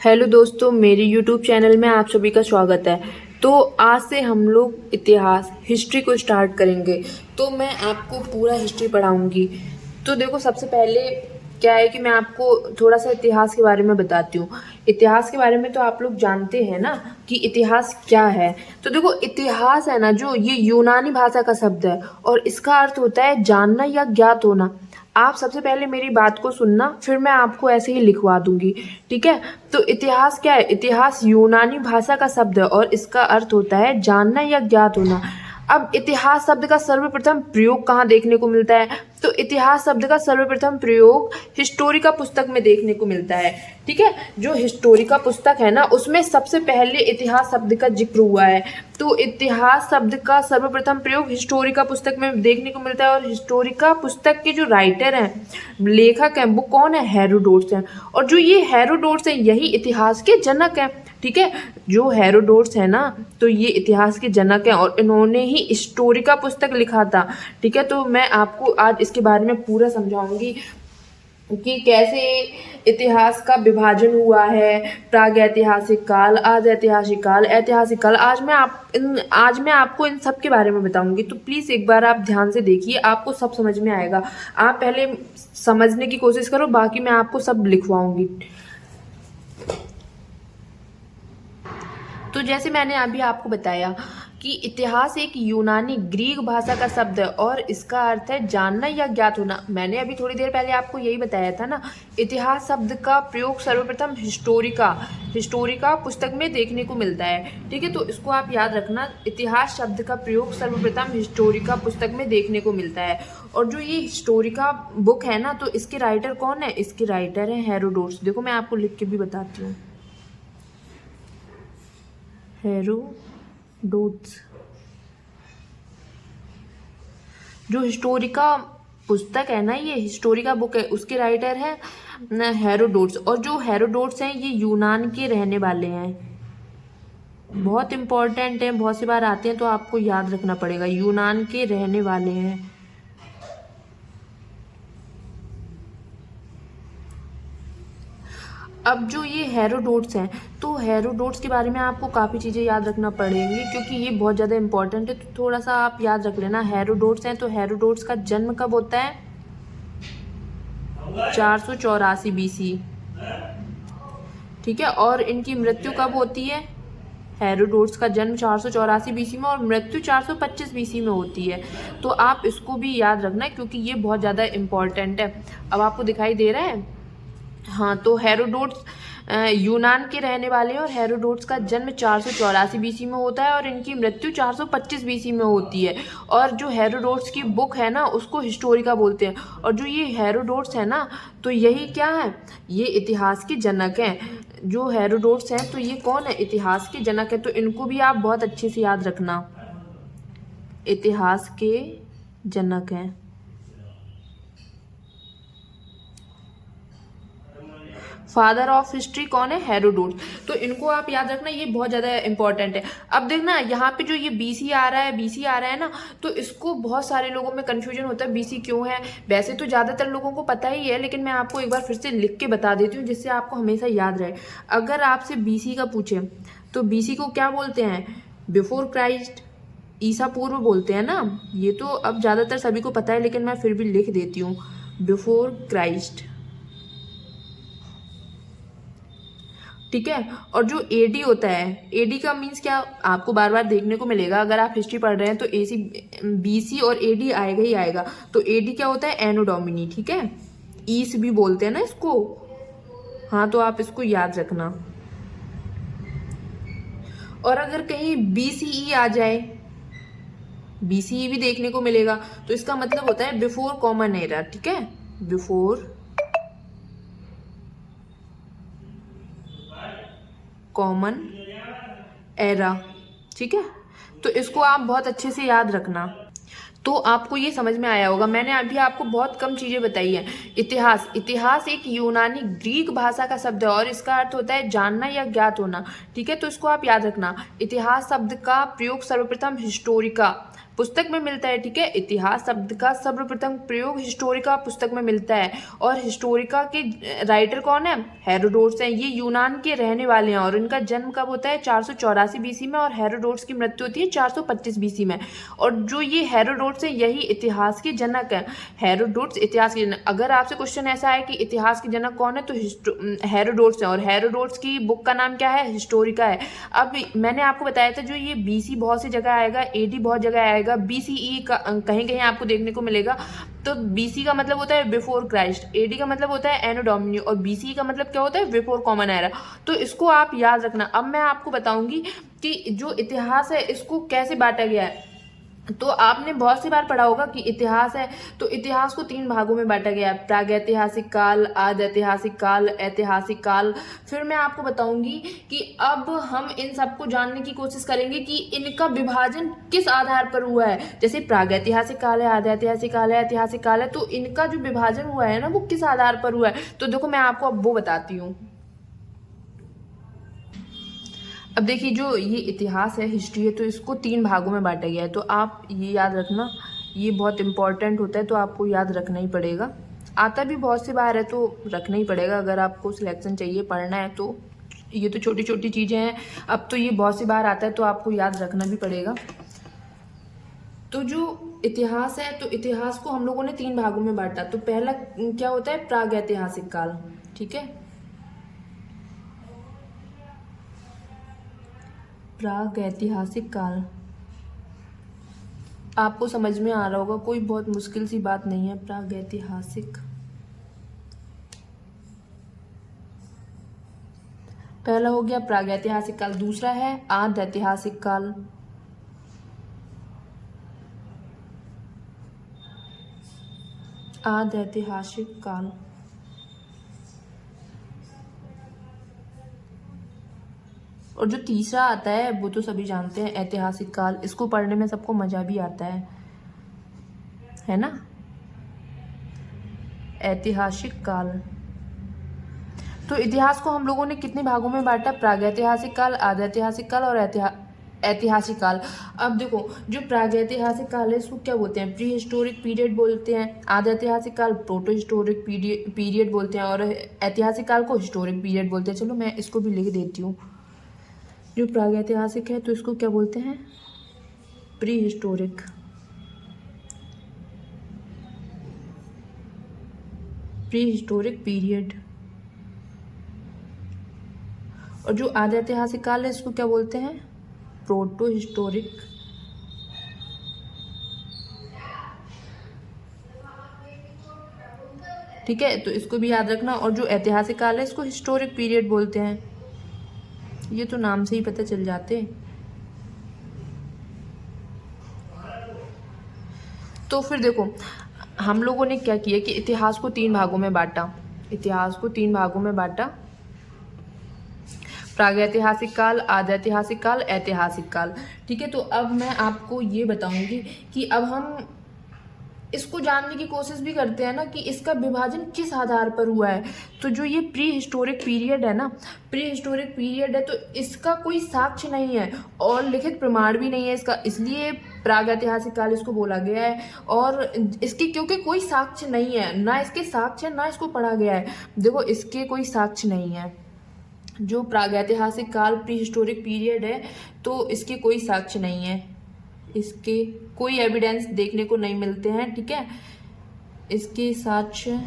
Hello दोस्तों, मेरे YouTube channel में आप सभी का स्वागत है। तो आज से हम लोग इतिहास हिस्ट्री को स्टार्ट करेंगे। तो मैं आपको पूरा हिस्ट्री पढ़ाऊंगी। तो देखो, सबसे पहले क्या है कि मैं आपको थोड़ा सा इतिहास के बारे में बताती हूँ। इतिहास के बारे में तो आप लोग जानते हैं ना कि इतिहास क्या है। तो देखो, इतिहास है ना, जो ये यूनानी भाषा का शब्द है और इसका अर्थ होता है जानना या ज्ञात होना। आप सबसे पहले मेरी बात को सुनना, फिर मैं आपको ऐसे ही लिखवा दूंगी, ठीक है। तो इतिहास क्या है? इतिहास यूनानी भाषा का शब्द है और इसका अर्थ होता है जानना या ज्ञात होना। अब इतिहास शब्द का सर्वप्रथम प्रयोग कहाँ देखने को मिलता है? तो इतिहास शब्द का सर्वप्रथम प्रयोग हिस्टोरिका पुस्तक में देखने को मिलता है, ठीक है। जो हिस्टोरिका पुस्तक है ना, उसमें सबसे पहले इतिहास शब्द का जिक्र हुआ है। तो इतिहास शब्द का सर्वप्रथम प्रयोग हिस्टोरिका पुस्तक में देखने को मिलता है। और हिस्टोरिका पुस्तक के जो राइटर हैं, लेखक हैं, वो कौन है? हेरोडोट्स हैं। और जो ये हेरोडोट्स हैं, यही इतिहास के जनक हैं, ठीक है। जो हेरोडोट्स है ना, तो ये इतिहास के जनक हैं और इन्होंने ही हिस्टोरिका पुस्तक लिखा था, ठीक है। तो मैं आपको आज इसके बारे में पूरा समझाऊंगी कि कैसे इतिहास का विभाजन हुआ है। प्रागैतिहासिक काल, आज ऐतिहासिक काल, ऐतिहासिक काल। आज मैं आपको इन सब के बारे में बताऊंगी। तो प्लीज़ एक बार आप ध्यान से देखिए, आपको सब समझ में आएगा। आप पहले समझने की कोशिश करो, बाकी मैं आपको सब लिखवाऊंगी। तो जैसे मैंने अभी आपको बताया कि इतिहास एक यूनानी ग्रीक भाषा का शब्द है और इसका अर्थ है जानना या ज्ञात होना। मैंने अभी थोड़ी देर पहले आपको यही बताया था ना। इतिहास शब्द का प्रयोग सर्वप्रथम हिस्टोरिका पुस्तक में देखने को मिलता है, ठीक है। तो इसको आप याद रखना, इतिहास शब्द का प्रयोग सर्वप्रथम हिस्टोरिका पुस्तक में देखने को मिलता है। और जो ये हिस्टोरिका बुक है ना, तो इसके राइटर कौन है? इसके राइटर है हेरोडोट्स। देखो, मैं आपको लिख के भी बताती हूँ। हेरोडोट्स जो हिस्टोरिका पुस्तक है ना, ये हिस्टोरिका बुक है, उसके राइटर है हेरोडोट्स। और जो हेरोडोट्स हैं, ये यूनान के रहने वाले हैं। बहुत इंपॉर्टेंट है, बहुत सी बार आते हैं तो आपको याद रखना पड़ेगा। यूनान के रहने वाले हैं। अब जो ये हेरोडोट्स हैं, तो हेरोडोट्स के बारे में आपको काफ़ी चीज़ें याद रखना पड़ेंगी क्योंकि ये बहुत ज़्यादा इंपॉर्टेंट है। तो थोड़ा सा आप याद रख लेना। हेरोडोट्स हैं, तो हेरोडोट्स का जन्म कब होता है? 484 BC, ठीक है। और इनकी मृत्यु कब होती है? हेरोडोट्स का जन्म 484 BC में और मृत्यु 425 BC में होती है। तो आप इसको भी याद रखना क्योंकि ये बहुत ज़्यादा इंपॉर्टेंट है। अब आपको दिखाई दे रहा है? हाँ, तो हेरोडोट्स यूनान के रहने वाले हैं और हेरोडोट्स का जन्म 484 BC में होता है और इनकी मृत्यु 425 BC में होती है। और जो हेरोडोट्स की बुक है ना, उसको हिस्टोरिका बोलते हैं। और जो ये हेरोडोट्स है ना, तो यही क्या है? ये इतिहास के जनक हैं। जो हेरोडोट्स हैं, तो ये कौन है? इतिहास के जनक है। तो इनको भी आप बहुत अच्छे से याद रखना, इतिहास के जनक हैं। फादर ऑफ हिस्ट्री कौन है? हेरोडोट्स। तो इनको आप याद रखना, ये बहुत ज़्यादा इंपॉर्टेंट है। अब देखना, यहाँ पे जो ये BC आ रहा है ना, तो इसको बहुत सारे लोगों में कंफ्यूजन होता है, BC क्यों है। वैसे तो ज़्यादातर लोगों को पता ही है, लेकिन मैं आपको एक बार फिर से लिख के बता देती हूँ जिससे आपको हमेशा याद रहे। अगर आपसे BC का पूछे तो BC को क्या बोलते हैं? बिफोर क्राइस्ट, ईसा पूर्व बोलते हैं ना। ये तो अब ज़्यादातर सभी को पता है, लेकिन मैं फिर भी लिख देती हूँ, बिफोर क्राइस्ट, ठीक है। और जो AD होता है, AD का मीन्स क्या? आपको बार बार देखने को मिलेगा अगर आप हिस्ट्री पढ़ रहे हैं, तो BC और AD आएगा ही आएगा। तो AD क्या होता है? एनो डोमिनी, ठीक है। ईस भी बोलते हैं ना इसको। हाँ, तो आप इसको याद रखना। और अगर कहीं BCE आ जाए, BCE भी देखने को मिलेगा, तो इसका मतलब होता है बिफोर कॉमन एरा, ठीक है। बिफोर कॉमन एरा, ठीक है। तो इसको आप बहुत अच्छे से याद रखना। तो आपको ये समझ में आया होगा। मैंने अभी आपको बहुत कम चीज़ें बताई हैं। इतिहास एक यूनानी ग्रीक भाषा का शब्द है और इसका अर्थ होता है जानना या ज्ञात होना, ठीक है। तो इसको आप याद रखना। इतिहास शब्द का प्रयोग सर्वप्रथम हिस्टोरिका पुस्तक में मिलता है, ठीक है। इतिहास शब्द का सर्वप्रथम प्रयोग हिस्टोरिका पुस्तक में मिलता है, और हिस्टोरिका के राइटर कौन है? हेरोडोट्स हैं। ये यूनान के रहने वाले हैं, और इनका जन्म कब होता है? 484 बीसी में, और हेरोडोट्स की मृत्यु होती है 425 बीसी में। और जो ये हेरोडोट्स हैं यही इतिहास के जनक हैं। हेरोडोट्स इतिहास के जनक। अगर आपसे क्वेश्चन ऐसा है कि इतिहास के जनक कौन है, तो हेरोडोट्स हैं, और हेरोडोट्स की बुक का नाम क्या है? हिस्टोरिका है। अब मैंने आपको बताया था जो ये बीसी बहुत सी जगह आएगा, एडी बहुत जगह आएगा, बीसीई का कहीं कहीं आपको देखने को मिलेगा। तो बीसी का मतलब होता है बिफोर क्राइस्ट, एडी का मतलब होता है एनो डोमिनी, और बीसी का मतलब क्या होता है? Before common era. तो इसको आप याद रखना। अब मैं आपको बताऊंगी कि जो इतिहास है इसको कैसे बांटा गया है। तो आपने बहुत सी बार पढ़ा होगा कि इतिहास है, तो इतिहास को 3 भागों में बांटा गया है: प्रागैतिहासिक काल, आदि ऐतिहासिक काल, ऐतिहासिक काल। फिर मैं आपको बताऊंगी कि अब हम इन सबको जानने की कोशिश करेंगे कि इनका विभाजन किस आधार पर हुआ है। जैसे प्रागैतिहासिक काल है, आदि ऐतिहासिक काल है, ऐतिहासिक काल है, तो इनका जो विभाजन हुआ है ना वो किस आधार पर हुआ है। तो देखो मैं आपको अब वो बताती हूँ। अब देखिए जो ये इतिहास है, हिस्ट्री है, तो इसको 3 भागों में बांटा गया है। तो आप ये याद रखना, ये बहुत इंपॉर्टेंट होता है, तो आपको याद रखना ही पड़ेगा। आता भी बहुत सी बार है तो रखना ही पड़ेगा, अगर आपको सिलेक्शन चाहिए, पढ़ना है तो। ये तो छोटी छोटी चीज़ें हैं, अब तो ये बहुत सी बार आता है तो आपको याद रखना भी पड़ेगा। तो जो इतिहास है, तो इतिहास को हम लोगों ने 3 भागों में बांटा। तो पहला क्या होता है? प्रागैतिहासिक काल, ठीक है। प्रागैतिहासिक काल आपको समझ में आ रहा होगा, कोई बहुत मुश्किल सी बात नहीं है। प्रागैतिहासिक, पहला हो गया प्रागैतिहासिक काल। दूसरा है आदि ऐतिहासिक काल। आदि ऐतिहासिक काल। और जो तीसरा आता है वो तो सभी जानते हैं, ऐतिहासिक काल। इसको पढ़ने में सबको मजा भी आता है ना? ऐतिहासिक काल। तो इतिहास को हम लोगों ने कितने भागों में बांटा? प्रागैतिहासिक काल, आदि ऐतिहासिक काल और ऐतिहासिक काल। अब देखो जो प्रागैतिहासिक काल है इसको क्या बोलते हैं? प्री हिस्टोरिक पीरियड बोलते हैं। आदि ऐतिहासिक काल प्रोटो हिस्टोरिक पीरियड बोलते हैं, और ऐतिहासिक काल को हिस्टोरिक पीरियड बोलते हैं। चलो मैं इसको भी लिख देती हूँ। जो प्रागैतिहासिक है तो इसको क्या बोलते हैं? Pre historic. Pre historic period. और जो आदि ऐतिहासिक काल है इसको क्या बोलते हैं? Proto historic. ठीक है, तो इसको भी याद रखना। और जो ऐतिहासिक काल है इसको हिस्टोरिक पीरियड बोलते हैं। ये तो नाम से ही पता चल जाते। तो फिर देखो हम लोगों ने क्या किया कि इतिहास को 3 भागों में बांटा। इतिहास को 3 भागों में बांटा: प्रागैतिहासिक काल, आदि ऐतिहासिक काल, ऐतिहासिक काल। ठीक है, तो अब मैं आपको ये बताऊंगी कि अब हम इसको जानने की कोशिश भी करते हैं ना कि इसका विभाजन किस आधार पर हुआ है। तो जो ये प्री हिस्टोरिक पीरियड है ना, प्री हिस्टोरिक पीरियड है, तो इसका कोई साक्ष्य नहीं है और लिखित प्रमाण भी नहीं है इसका, इसलिए प्रागैतिहासिक काल इसको बोला गया है। और इसके क्योंकि कोई साक्ष्य नहीं है, ना इसके साक्ष्य है ना इसको पढ़ा गया है। देखो इसके कोई साक्ष्य नहीं है। जो प्रागैतिहासिक काल प्री हिस्टोरिक पीरियड है तो इसके कोई साक्ष्य नहीं है, इसके कोई एविडेंस देखने को नहीं मिलते हैं। ठीक है, इसके साक्ष्य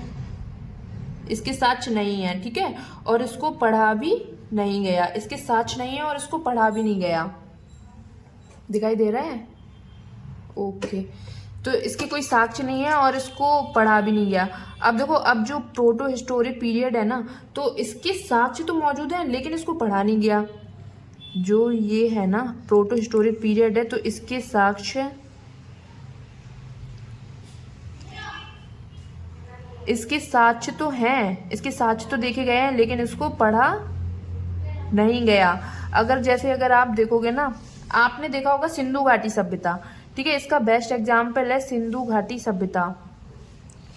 नहीं है। ठीक है, और इसको पढ़ा भी नहीं गया। इसके साक्ष्य नहीं है और इसको पढ़ा भी नहीं गया। दिखाई दे रहा है? ओके, तो इसके कोई साक्ष्य नहीं है और इसको पढ़ा भी नहीं गया। अब देखो, अब जो प्रोटो हिस्टोरिक पीरियड है ना, तो इसके साक्ष्य तो मौजूद हैं लेकिन इसको पढ़ा नहीं गया। जो ये है ना प्रोटो हिस्टोरिक पीरियड है, तो इसके साक्ष्य तो हैं, इसके साक्ष्य तो देखे गए हैं लेकिन इसको पढ़ा नहीं गया। अगर आप देखोगे ना, आपने देखा होगा सिंधु घाटी सभ्यता। ठीक है, इसका बेस्ट एग्जाम्पल है सिंधु घाटी सभ्यता।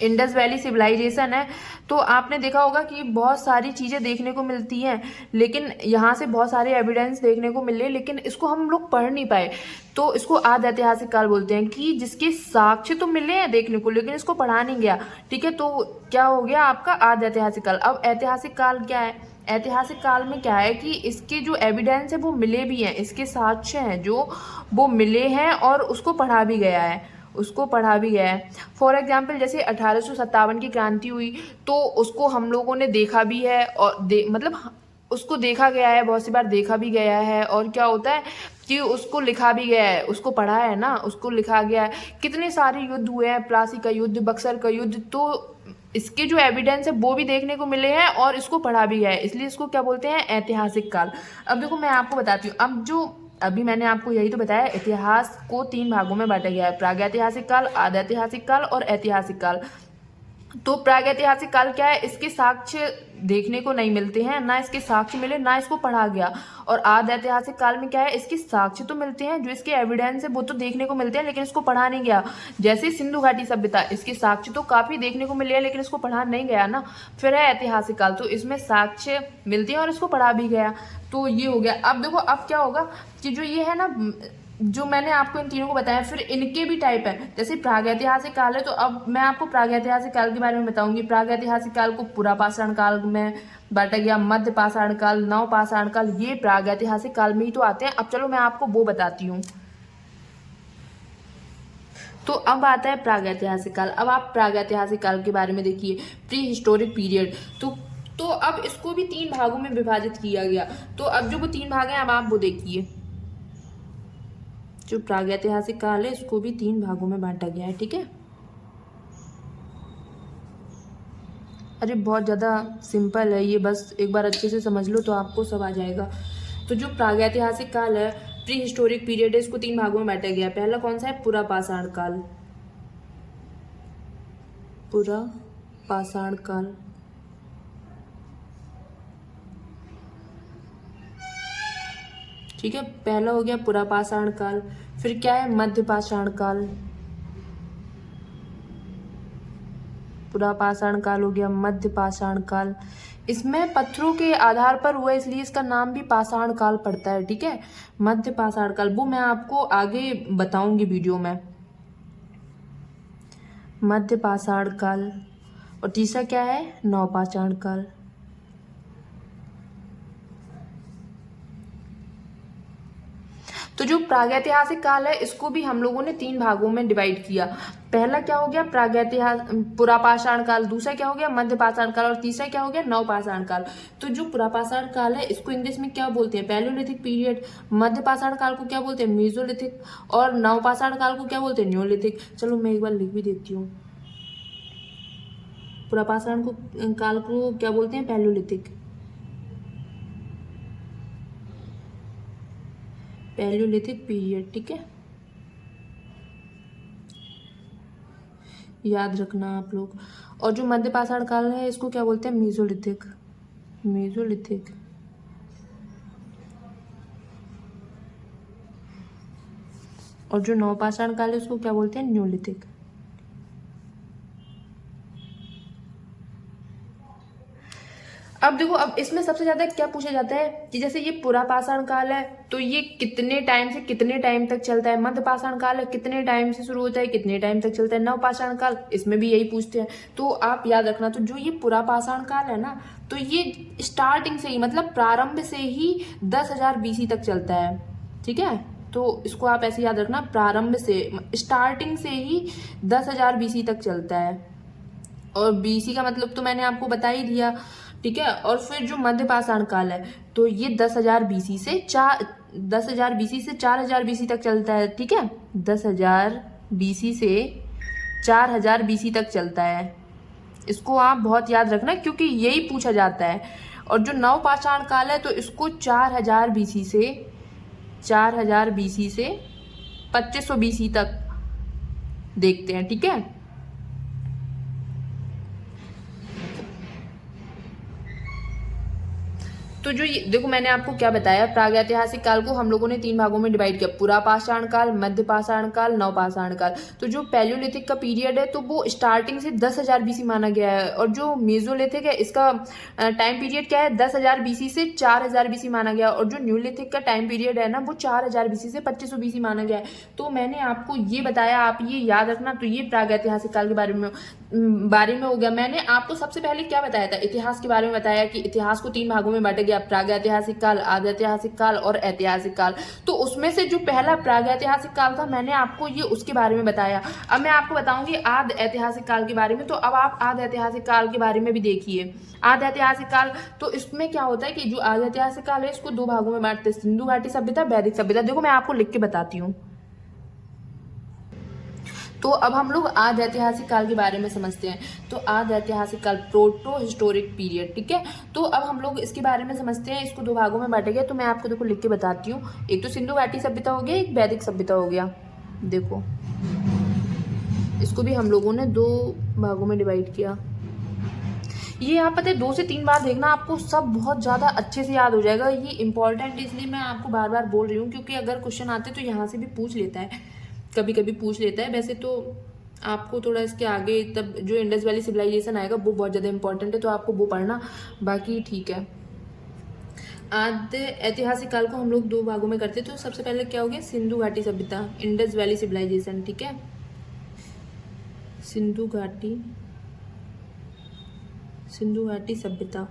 इंडस वैली सिविलाइजेशन है। तो आपने देखा होगा कि बहुत सारी चीज़ें देखने को मिलती हैं, लेकिन यहाँ से बहुत सारे एविडेंस देखने को मिले, लेकिन इसको हम लोग पढ़ नहीं पाए। तो इसको आदि ऐतिहासिक काल बोलते हैं, कि जिसके साक्ष्य तो मिले हैं देखने को, लेकिन इसको पढ़ा नहीं गया। ठीक है, तो क्या हो गया आपका आदि ऐतिहासिक काल। अब ऐतिहासिक काल क्या है? ऐतिहासिक काल में क्या है कि इसके जो एविडेंस है वो मिले भी हैं, इसके साक्ष्य हैं जो वो मिले हैं, और उसको पढ़ा भी गया है, उसको पढ़ा भी गया है। फॉर एग्जाम्पल जैसे 1857 की क्रांति हुई, तो उसको हम लोगों ने देखा भी है, और मतलब उसको देखा गया है, बहुत सी बार देखा भी गया है। और क्या होता है कि उसको लिखा भी गया है, उसको पढ़ा है ना, उसको लिखा गया है। कितने सारे युद्ध हुए हैं, प्लासी का युद्ध, बक्सर का युद्ध, तो इसके जो एविडेंस है वो भी देखने को मिले हैं, और इसको पढ़ा भी गया है, इसलिए इसको क्या बोलते हैं? ऐतिहासिक काल। अब देखो मैं आपको बताती हूँ, अब जो अभी मैंने आपको यही तो बताया, इतिहास को 3 भागों में बांटा गया है, प्रागैतिहासिक काल, आदिऐतिहासिक काल और ऐतिहासिक काल। तो प्रागैतिहासिक काल क्या है? इसके साक्ष्य देखने को नहीं मिलते हैं, ना इसके साक्ष्य मिले, ना इसको पढ़ा गया। और आदिऐतिहासिक काल में क्या है? इसके साक्ष्य तो मिलते हैं, जो इसके एविडेंस है वो तो देखने को मिलते हैं, लेकिन इसको पढ़ा नहीं गया। जैसे सिंधु घाटी सभ्यता, इसके साक्ष्य तो काफी देखने को मिले हैं, लेकिन इसको पढ़ा नहीं गया ना। फिर है ऐतिहासिक काल, तो इसमें साक्ष्य मिलते हैं और इसको पढ़ा भी गया। तो ये हो गया। अब देखो अब क्या होगा कि जो ये है ना, जो मैंने आपको इन तीनों को बताया, फिर इनके भी टाइप है। जैसे प्रागैतिहासिक काल है, तो अब मैं आपको प्रागैतिहासिक काल के बारे में बताऊंगी। प्रागैतिहासिक काल को पुरापाषाण काल में बांटा गया, मध्य पाषाण काल, नवपाषाण काल, ये प्रागैतिहासिक काल में ही तो आते हैं। अब चलो मैं आपको वो बताती हूँ। तो अब आता है प्रागैतिहासिक काल। अब आप प्रागैतिहासिक काल के बारे में देखिए, प्री हिस्टोरिक पीरियड। तो अब इसको भी 3 भागों में विभाजित किया गया। तो अब जो वो 3 भाग हैं, अब आप वो देखिए। जो प्रागैतिहासिक काल है, इसको भी 3 भागों में बांटा गया है। ठीक है, अरे बहुत ज़्यादा सिंपल है ये, बस एक बार अच्छे से समझ लो तो आपको सब आ जाएगा। तो जो प्रागैतिहासिक काल है, प्री हिस्टोरिक पीरियड है, इसको 3 भागों में बांटा गया है। पहला कौन सा है? पुरापाषाण काल। पुरापाषाण काल। ठीक है, पहला हो गया पुरापाषाण काल। फिर क्या है? मध्यपाषाण काल। पुरापाषाण काल हो गया, मध्यपाषाण काल। इसमें पत्थरों के आधार पर हुआ, इसलिए इसका नाम भी पाषाण काल पड़ता है। ठीक है, मध्यपाषाण काल, वो मैं आपको आगे बताऊंगी वीडियो में। मध्यपाषाण काल। और तीसरा क्या है? नवपाषाण काल। तो जो प्रागैतिहासिक काल है, इसको भी हम लोगों ने 3 भागों में डिवाइड किया। पहला क्या हो गया? पुरापाषाण काल। दूसरा क्या हो गया? मध्यपाषाण काल। और तीसरा क्या हो गया? नवपाषाण काल। तो जो पुरापाषाण काल है, इसको इंग्लिश में क्या बोलते हैं? Palaeolithic period. मध्यपाषाण काल को क्या बोलते हैं? मेसोलिथिक। और नवपाषाण काल को क्या बोलते हैं? न्योलिथिक। चलो मैं एक बार लिख भी देती हूँ। पुरापाषाण काल को क्या बोलते हैं? पैलियोलिथिक। Palaeolithic period. ठीक है, याद रखना आप लोग। और जो मध्यपाषाण काल है, इसको क्या बोलते हैं? मेसोलिथिक। मेसोलिथिक। और जो नवपाषाण काल है, उसको क्या बोलते हैं? न्योलिथिक। अब देखो, अब इसमें सबसे ज्यादा क्या पूछा जाता है कि जैसे ये पुरापाषाण काल है, तो ये कितने टाइम से कितने टाइम तक चलता है? मध्यपाषाण काल है, कितने टाइम से शुरू होता है, कितने टाइम तक चलता है? नवपाषाण काल, इसमें भी यही पूछते हैं। तो आप याद रखना, तो जो ये पुरापाषाण काल है ना, तो ये स्टार्टिंग से ही, मतलब प्रारंभ से ही 10,000 BC तक चलता है। ठीक है, तो इसको आप ऐसे याद रखना, प्रारंभ से, स्टार्टिंग से ही 10,000 BC तक चलता है। और BC का मतलब तो मैंने आपको बता ही दिया। ठीक है, और फिर जो मध्यपाषाण काल है, तो ये 10,000 BC से 4,000 BC तक चलता है। ठीक है, 10,000 BC से 4,000 BC तक चलता है। इसको आप बहुत याद रखना, क्योंकि यही पूछा जाता है। और जो नवपाषाण काल है, तो इसको 4,000 BC से 2500 BC तक देखते हैं। ठीक है, तो जो ये देखो मैंने आपको क्या बताया, प्रागैतिहासिक काल को हम लोगों ने 3 भागों में डिवाइड किया, पुरा पाषाण काल, मध्य पाषाण काल, नव पाषाण काल। तो जो पैलियोलिथिक का पीरियड है तो वो स्टार्टिंग से 10,000 बीसी माना गया है, और जो मेसोलिथिक है इसका टाइम पीरियड क्या है, 10,000 बीसी से 4,000 बीसी माना गया, और जो न्यूलिथिक का टाइम पीरियड है ना वो 4,000 बीसी से 2500 बीसी माना गया है। तो मैंने आपको ये बताया, आप ये याद रखना। तो ये प्रागैतिहासिक काल के बारे में हो गया। मैंने आपको सबसे पहले क्या बताया था, इतिहास के बारे में बताया कि इतिहास को 3 भागों में बांटा गया, प्रागैतिहासिक काल, आद्यैतिहासिक काल और ऐतिहासिक काल। तो उसमें से जो पहला प्रागैतिहासिक काल था मैंने आपको ये उसके बारे में बताया। अब मैं आपको बताऊंगी आद्य ऐतिहासिक काल के बारे में। तो अब आप आद्य ऐतिहासिक काल के बारे में भी देखिए। आद्य ऐतिहासिक काल, तो इसमें क्या होता है कि जो आद्य ऐतिहासिक काल है इसको 2 भागों में बांटते हैं, सिंधु घाटी सभ्यता, वैदिक सभ्यता। देखो मैं आपको लिख के बताती हूँ। तो अब हम लोग आद्य ऐतिहासिक काल के बारे में समझते हैं। तो आद्य ऐतिहासिक काल, प्रोटो हिस्टोरिक पीरियड, ठीक है। तो अब हम लोग इसके बारे में समझते हैं। इसको 2 भागों में बांटा गया। तो मैं आपको देखो लिख के बताती हूँ। एक तो सिंधु घाटी सभ्यता हो गया, एक वैदिक सभ्यता हो गया। देखो इसको भी हम लोगों ने 2 भागों में डिवाइड किया। ये आप पता है 2 से 3 बार देखना, आपको सब बहुत ज़्यादा अच्छे से याद हो जाएगा। ये इंपॉर्टेंट इसलिए मैं आपको बार बार बोल रही हूँ क्योंकि अगर क्वेश्चन आते तो यहाँ से भी पूछ लेता है, कभी कभी पूछ लेता है। वैसे तो आपको थोड़ा इसके आगे तब जो इंडस वैली सिविलाइजेशन आएगा वो बहुत ज़्यादा इंपॉर्टेंट है, तो आपको वो पढ़ना, बाकी ठीक है। आद्य ऐतिहासिक काल को हम लोग 2 भागों में करते हैं। तो सबसे पहले क्या हो गया, सिंधु घाटी सभ्यता, इंडस वैली सिविलाइजेशन, ठीक है। सिंधु घाटी सभ्यता,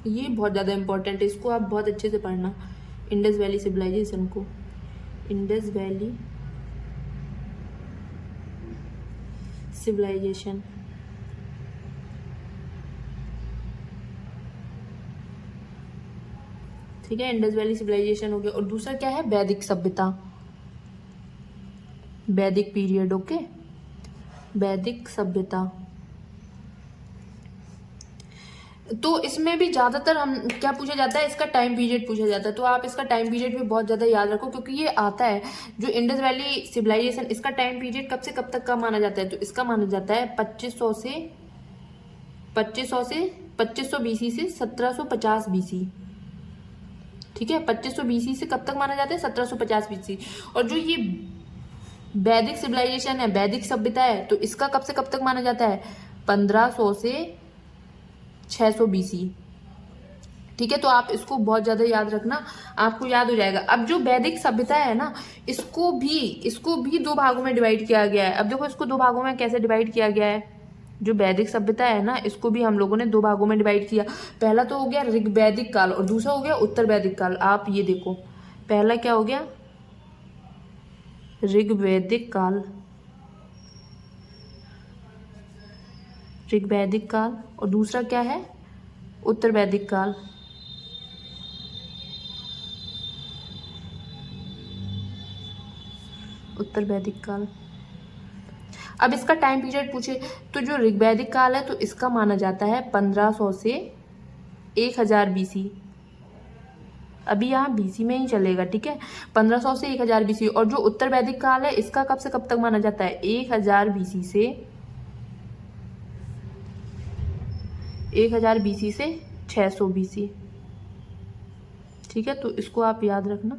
ये बहुत ज़्यादा इंपॉर्टेंट है, इसको आप बहुत अच्छे से पढ़ना। इंडस वैली सिविलाइजेशन को, इंडस वैली सिविलाइजेशन, ठीक है। इंडस वैली सिविलाइजेशन हो गया। और दूसरा क्या है, वैदिक सभ्यता, वैदिक पीरियड, ओके, वैदिक सभ्यता। तो इसमें भी ज़्यादातर हम क्या पूछा जाता है, इसका टाइम पीरियड पूछा जाता है। तो आप इसका टाइम पीरियड भी बहुत ज़्यादा याद रखो क्योंकि ये आता है। जो इंडस वैली सिविलाइजेशन, इसका टाइम पीरियड कब से कब तक का माना जाता है, तो इसका माना जाता है 2500 से 2500 बीसी से 1750 बीसी, ठीक है। 2500 बीसी से कब तक माना जाता है, 1750 बीसी। और जो ये वैदिक सिविलाइजेशन है, वैदिक सभ्यता है, तो इसका कब से कब तक माना जाता है, 1500 से 600 बीसी, ठीक है। तो आप इसको बहुत ज़्यादा याद रखना, आपको याद हो जाएगा। अब जो वैदिक सभ्यता है ना, इसको भी 2 भागों में डिवाइड किया गया है। अब देखो इसको 2 भागों में कैसे डिवाइड किया गया है। जो वैदिक सभ्यता है ना, इसको भी हम लोगों ने 2 भागों में डिवाइड किया। पहला तो हो गया ऋग्वैदिक काल और दूसरा हो गया उत्तर वैदिक काल। आप ये देखो, पहला क्या हो गया, ऋग्वैदिक काल, ऋग्वैदिक काल, और दूसरा क्या है, उत्तर वैदिक काल। उत्तर वैदिक काल। अब इसका टाइम पीरियड पूछे तो जो ऋग्वैदिक काल है तो इसका माना जाता है 1500 से 1000 बीसी। अभी यहाँ बीसी में ही चलेगा, ठीक है। 1500 से 1000 बीसी। और जो उत्तर वैदिक काल है इसका कब से कब तक माना जाता है, 1000 बीसी से 600 बीसी, ठीक है। तो इसको आप याद रखना।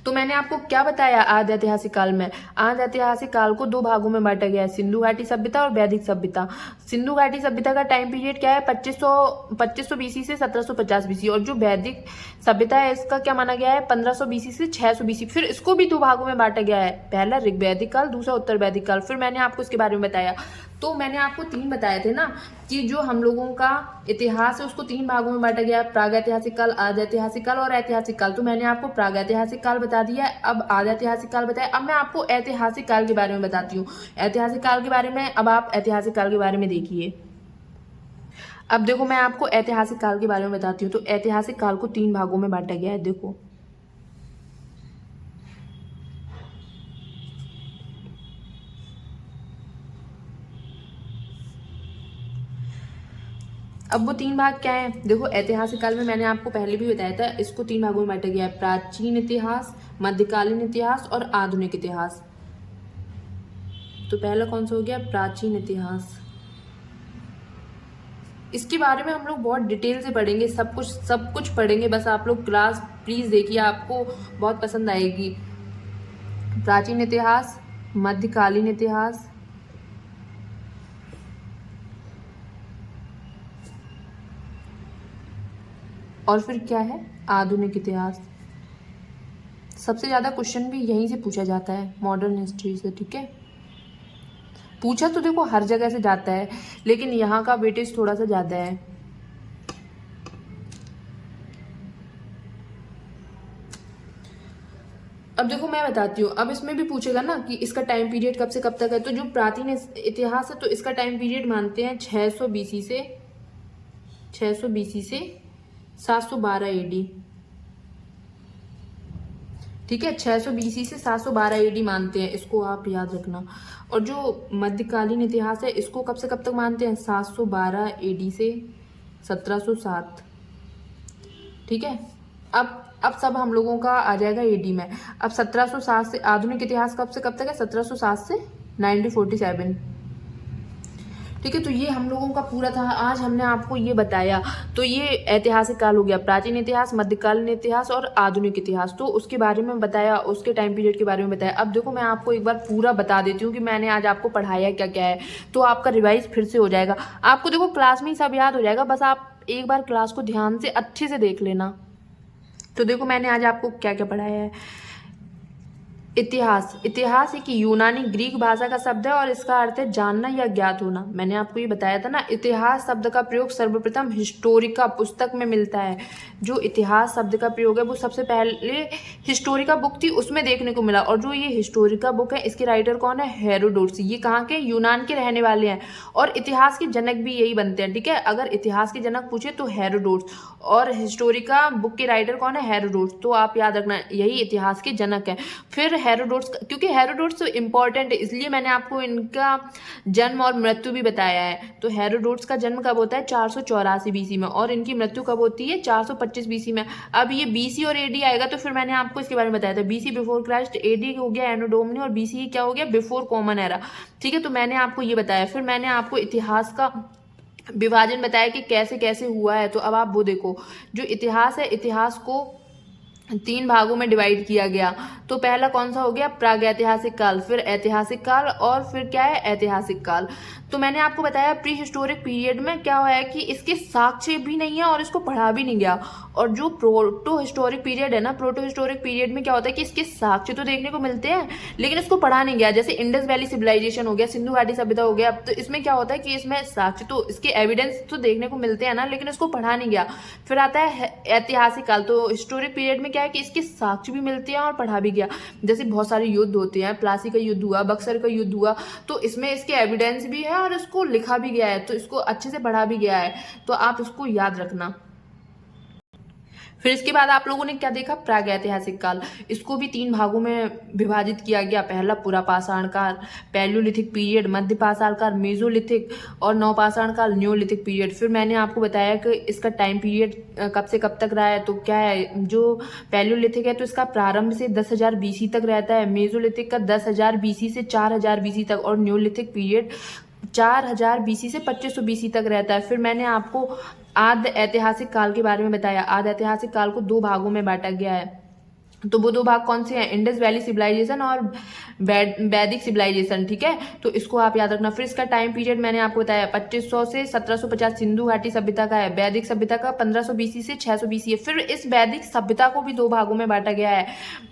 तो मैंने आपको क्या बताया आद्य ऐतिहासिक काल में, आद्य ऐतिहासिक काल को 2 भागों में बांटा गया है, सिंधु घाटी सभ्यता और वैदिक सभ्यता। सिंधु घाटी सभ्यता का टाइम पीरियड क्या है, 2500 बीसी से 1750 बीसी। और जो वैदिक सभ्यता है इसका क्या माना गया है, 1500 बीसी से 600 बीसी। फिर इसको भी 2 भागों में बांटा गया है, पहला ऋग्वैदिक काल, दूसरा उत्तर वैदिक काल। फिर मैंने आपको इसके बारे में बताया। तो मैंने आपको 3 बताए थे ना कि जो हम लोगों का इतिहास है उसको 3 भागों में बांटा गया, प्रागैतिहासिक काल, आद्य ऐतिहासिक काल और ऐतिहासिक काल। तो मैंने आपको प्रागैतिहासिक काल बता दिया, अब आद्य ऐतिहासिक काल बताया। अब मैं आपको ऐतिहासिक काल के बारे में बताती हूँ। ऐतिहासिक काल के बारे में अब आप ऐतिहासिक काल के बारे में देखिए। अब देखो मैं आपको ऐतिहासिक काल के बारे में बताती हूँ। तो ऐतिहासिक काल को 3 भागों में बांटा गया है, देखो। अब वो 3 भाग क्या है, देखो ऐतिहासिक काल में मैंने आपको पहले भी बताया था, इसको 3 भागों में बांटा गया है, प्राचीन इतिहास, मध्यकालीन इतिहास और आधुनिक इतिहास। तो पहला कौन सा हो गया, प्राचीन इतिहास। इसके बारे में हम लोग बहुत डिटेल से पढ़ेंगे, सब कुछ पढ़ेंगे। बस आप लोग क्लास प्लीज़ देखिए, आपको बहुत पसंद आएगी। प्राचीन इतिहास, मध्यकालीन इतिहास, और फिर क्या है, आधुनिक इतिहास। सबसे ज़्यादा क्वेश्चन भी यहीं से पूछा जाता है, मॉडर्न हिस्ट्री से, ठीक है। पूछा तो देखो हर जगह से जाता है, लेकिन यहाँ का वेटेज थोड़ा सा ज़्यादा है। अब देखो मैं बताती हूँ, अब इसमें भी पूछेगा ना कि इसका टाइम पीरियड कब से कब तक है। तो जो प्राचीन इतिहास है तो इसका टाइम पीरियड मानते हैं 600 बीसी से 712 एडी, ठीक है। 600 बीसी से 712 एडी मानते हैं, इसको आप याद रखना। और जो मध्यकालीन इतिहास है इसको कब से कब तक मानते हैं, 712 एडी से 1707, ठीक है। अब सब हम लोगों का आ जाएगा एडी में। अब 1707 से आधुनिक इतिहास कब से कब तक है, 1707 से 1947, ठीक है। तो ये हम लोगों का पूरा था, आज हमने आपको ये बताया। तो ये ऐतिहासिक काल हो गया, प्राचीन इतिहास, मध्यकालीन इतिहास और आधुनिक इतिहास। तो उसके बारे में बताया, उसके टाइम पीरियड के बारे में बताया। अब देखो मैं आपको एक बार पूरा बता देती हूँ कि मैंने आज आपको पढ़ाया क्या क्या है, तो आपका रिवाइज फिर से हो जाएगा। आपको देखो क्लास में ही सब याद हो जाएगा, बस आप एक बार क्लास को ध्यान से अच्छे से देख लेना। तो देखो मैंने आज आपको क्या क्या पढ़ाया है। इतिहास, इतिहास एक यूनानी ग्रीक भाषा का शब्द है और इसका अर्थ है जानना या ज्ञात होना। मैंने आपको ये बताया था ना, इतिहास शब्द का प्रयोग सर्वप्रथम हिस्टोरिका पुस्तक में मिलता है। जो इतिहास शब्द का प्रयोग है वो सबसे पहले हिस्टोरिका बुक थी उसमें देखने को मिला। और जो ये हिस्टोरिका बुक है इसके राइटर कौन है, हेरोडोटस। ये कहाँ के, यूनान के रहने वाले हैं और इतिहास के जनक भी यही बनते हैं, ठीक है। अगर इतिहास के जनक पूछे तो हेरोडोटस, और हिस्टोरिका बुक के राइटर कौन है, हेरोडोटस। तो आप याद रखना यही इतिहास के जनक है। फिर हेरोडोटस, क्योंकि हेरोडोटस इंपॉर्टेंट है इसलिए मैंने आपको इनका जन्म और मृत्यु भी बताया है। तो हेरोडोटस का जन्म कब होता है, 484 बीसी में, और इनकी मृत्यु कब होती है, 425 बीसी में। अब ये बीसी और एडी आएगा तो फिर मैंने आपको इसके बारे में बताया था, बीसी बिफोर क्राइस्ट, एडी हो गया एनो डोमिनी, और बीसी क्या हो गया, बिफोर कॉमन एरा, ठीक है। तो मैंने आपको ये बताया। फिर मैंने आपको इतिहास का विभाजन बताया कि कैसे कैसे हुआ है। तो अब आप वो देखो, जो इतिहास है, इतिहास को 3 भागों में डिवाइड किया गया। तो पहला कौन सा हो गया, प्रागैतिहासिक काल, फिर ऐतिहासिक काल, और फिर क्या है, ऐतिहासिक काल। तो मैंने आपको बताया प्री हिस्टोरिक पीरियड में क्या हुआ है कि इसके साक्ष्य भी नहीं है और इसको पढ़ा भी नहीं गया। और जो प्रोटो हिस्टोरिक पीरियड है ना, प्रोटो हिस्टोरिक पीरियड में क्या होता है कि इसके साक्ष्य तो देखने को मिलते हैं लेकिन इसको पढ़ा नहीं गया। जैसे इंडस वैली सिविलाइजेशन हो गया, सिंधु घाटी सभ्यता हो गया, तो इसमें क्या होता है कि इसमें साक्ष्य तो, इसके एविडेंस तो देखने को मिलते हैं ना, लेकिन इसको पढ़ा नहीं गया। फिर आता है ऐतिहासिक काल। तो हिस्टोरिक पीरियड में क्या है कि इसके साक्ष्य भी मिलते हैं और पढ़ा भी गया। जैसे बहुत सारे युद्ध होते हैं, प्लासी का युद्ध हुआ, बक्सर का युद्ध हुआ, तो इसमें इसके एविडेंस भी है और इसको लिखा भी गया है, तो इसको अच्छे से पढ़ा भी गया है। तो आप इसको याद रखना। फिर इसके बाद आप लोगों ने क्या देखा, प्रागैतिहासिक काल। इसको भी 3 भागों में विभाजित किया गया। पहला पुरापाषाण काल, पैलियोलिथिक पीरियड, मध्य पाषाण काल, मेसोलिथिक, और नवपाषाण काल, न्योलिथिक पीरियड। फिर मैंने आपको बताया कि इसका टाइम पीरियड कब से कब तक रहा है। तो क्या है, जो पैलियोलिथिक है तो इसका प्रारंभ से 10,000 बीसी तक रहता है, मेसोलिथिक का 10,000 बीसी से 4,000 बीसी तक, और न्योलिथिक पीरियड 4,000 बीसी से 2500 बीसी तक रहता है। फिर मैंने आपको आद्य ऐतिहासिक काल के बारे में बताया। आद्य ऐतिहासिक काल को 2 भागों में बांटा गया है। तो वो 2 भाग कौन से हैं, इंडस वैली सिविलाइजेशन और वैदिक सिविलाइजेशन, ठीक है। तो इसको आप याद रखना। फिर इसका टाइम पीरियड मैंने आपको बताया 2500 से 1750 सिंधु घाटी सभ्यता का है। वैदिक सभ्यता का 1500 बीसी से 600 बीसी है। फिर इस वैदिक सभ्यता को भी 2 भागों में बांटा गया है,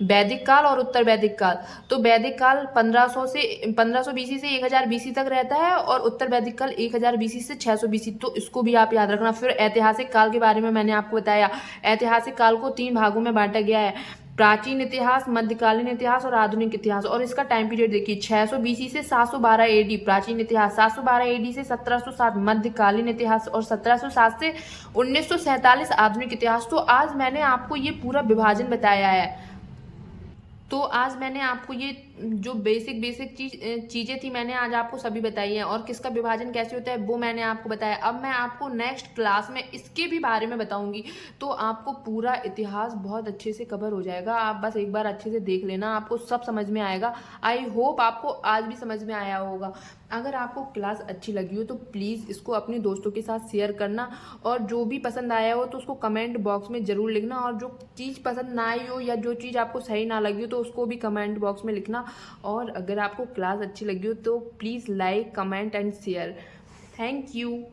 वैदिक काल और उत्तर वैदिक काल। तो वैदिक काल 1500 बीसी से 1000 बीसी तक रहता है, और उत्तर वैदिक काल 1000 बीसी से 600 बीसी। तो इसको भी आप याद रखना। फिर ऐतिहासिक काल के बारे में मैंने आपको बताया। ऐतिहासिक काल को 3 भागों में बांटा गया है, प्राचीन इतिहास, मध्यकालीन इतिहास और आधुनिक इतिहास। और इसका टाइम पीरियड देखिए, 600 बीसी से 712 एडी प्राचीन इतिहास, 712 एडी से 1707 मध्यकालीन इतिहास, और 1707 से 1947 आधुनिक इतिहास। तो आज मैंने आपको ये पूरा विभाजन बताया है। तो आज मैंने आपको ये जो बेसिक चीज़ें थी मैंने आज आपको सभी बताई हैं, और किसका विभाजन कैसे होता है वो मैंने आपको बताया। अब मैं आपको नेक्स्ट क्लास में इसके भी बारे में बताऊंगी, तो आपको पूरा इतिहास बहुत अच्छे से कवर हो जाएगा। आप बस एक बार अच्छे से देख लेना, आपको सब समझ में आएगा। आई होप आपको आज भी समझ में आया होगा। अगर आपको क्लास अच्छी लगी हो तो प्लीज़ इसको अपने दोस्तों के साथ शेयर करना, और जो भी पसंद आया हो तो उसको कमेंट बॉक्स में ज़रूर लिखना, और जो चीज़ पसंद ना आई हो या जो चीज़ आपको सही ना लगी हो तो उसको भी कमेंट बॉक्स में लिखना। और अगर आपको क्लास अच्छी लगी हो तो please like, comment and share. Thank you.